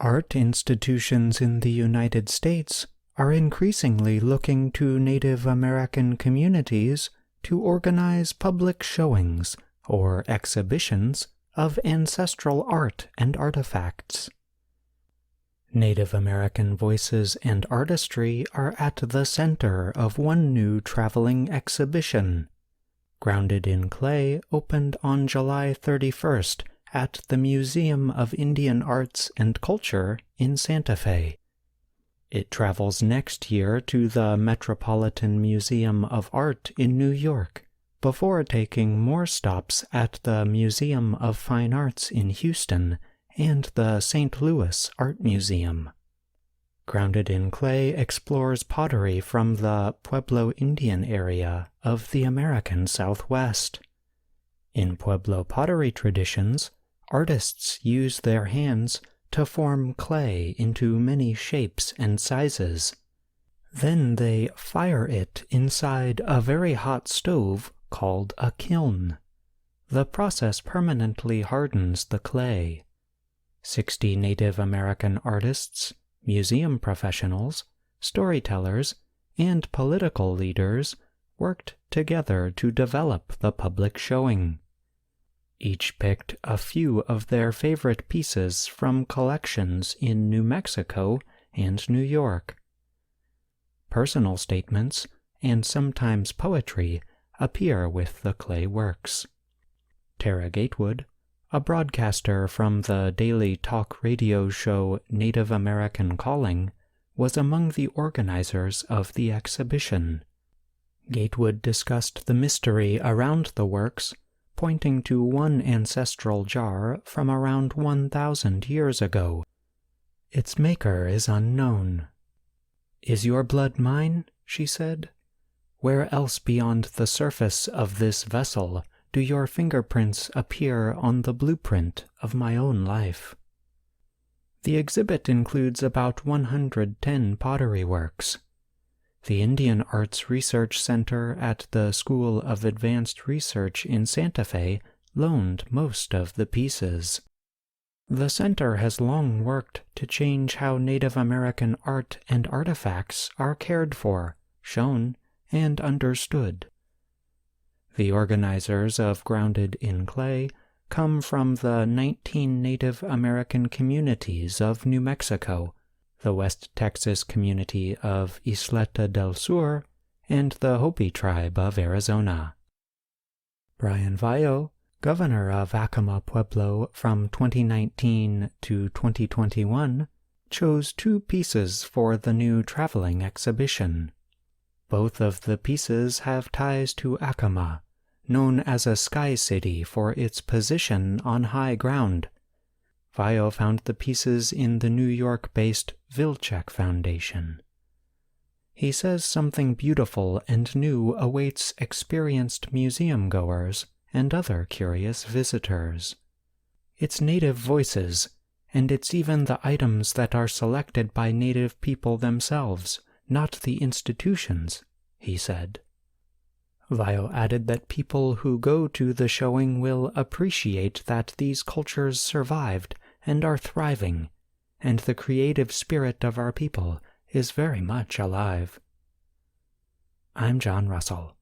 Art institutions in the United States are increasingly looking to Native American communities to organize public showings or exhibitions of ancestral art and artifacts. Native American voices and artistry are at the center of one new traveling exhibition. Grounded in Clay opened on July 31st at the Museum of Indian Arts and Culture in Santa Fe. It travels next year to the Metropolitan Museum of Art in New York, before taking more stops at the Museum of Fine Arts in Houston and the St. Louis Art Museum. Grounded in Clay explores pottery from the Pueblo Indian area of the American Southwest. In Pueblo pottery traditions, artists use their hands to form clay into many shapes and sizes. Then they fire it inside a very hot stove called a kiln. The process permanently hardens the clay. 60 Native American artists, museum professionals, storytellers, and political leaders worked together to develop the public showing. Each picked a few of their favorite pieces from collections in New Mexico and New York. Personal statements, and sometimes poetry, appear with the clay works. Tara Gatewood, a broadcaster from the daily talk radio show Native American Calling, was among the organizers of the exhibition. Gatewood discussed the mystery around the works, pointing to one ancestral jar from around 1,000 years ago. Its maker is unknown. "Is your blood mine?" she said. "Where else beyond the surface of this vessel do your fingerprints appear on the blueprint of my own life?" The exhibit includes about 110 pottery works. The Indian Arts Research Center at the School of Advanced Research in Santa Fe loaned most of the pieces. The center has long worked to change how Native American art and artifacts are cared for, shown, and understood. The organizers of Grounded in Clay come from the 19 Native American communities of New Mexico, the West Texas community of Isleta del Sur, and the Hopi tribe of Arizona. Brian Vayo, governor of Acoma Pueblo from 2019 to 2021, chose 2 pieces for the new traveling exhibition. Both of the pieces have ties to Acoma, known as a sky city for its position on high ground. Vayo found the pieces in the New York-based Vilcek Foundation. He says something beautiful and new awaits experienced museum-goers and other curious visitors. It's Native voices, and it's even the items that are selected by Native people themselves, not the institutions, he said. Vayo added that people who go to the showing will appreciate that these cultures survived and are thriving, and the creative spirit of our people is very much alive. I'm John Russell.